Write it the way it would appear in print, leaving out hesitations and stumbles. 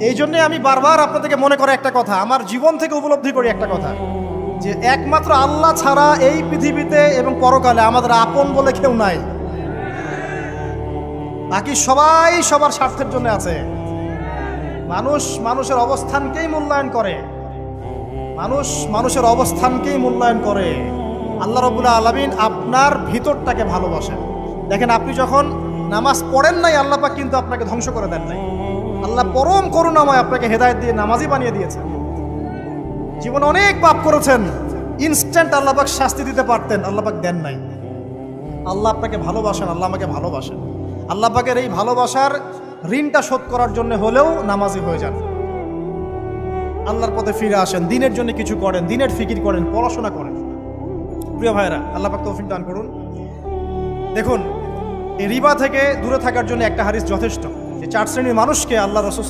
এই জন্যে আমি বারবার আপনাদেরকে মনে করে একটা কথা, আমার জীবন থেকে উপলব্ধি করি একটা কথা, যে একমাত্র আল্লাহ ছাড়া এই পৃথিবীতে এবং পরকালে আমাদের আপন বলে কেউ নাই। বাকি সবাই সবার স্বার্থের জন্য আছে। মানুষ মানুষের অবস্থানকেই মূল্যায়ন করে, মানুষ মানুষের অবস্থানকেই মূল্যায়ন করে। আল্লাহ রাব্বুল আলামিন আপনার ভিতরটাকে ভালোবাসেন। দেখেন, আপনি যখন নামাজ পড়েন নাই, আল্লাহ পাক কিন্তু আপনাকে ধ্বংস করে দেন নাই। আল্লাহ পরম করুণাময় আপনাকে হেদায়েত দিয়ে নামাজি বানিয়ে দিয়েছেন। জীবনে অনেক পাপ করেছেন, ইনস্ট্যান্ট আল্লাহ পাক শাস্তি দিতে পারতেন, আল্লাহ পাক দেন নাই। আল্লাহ আপনাকে ভালোবাসেন, আল্লাহ আমাকে ভালোবাসেন। আল্লাহ পাকের এই ভালোবাসার ঋণটা শোধ করার জন্য হলেও নামাজি হয়ে যান, আল্লাহর পথে ফিরে আসেন, দিনের জন্য কিছু করেন, দিনের ফিকির করেন, পড়াশোনা করেন। প্রিয় ভাইরা, আল্লাহ পাক তৌফিক দান করুন। দেখুন, এই রিবা থেকে দূরে থাকার জন্য একটা হাদিস যথেষ্ট, যে 4 শ্রেণীর মানুষকে আল্লাহ রাসূল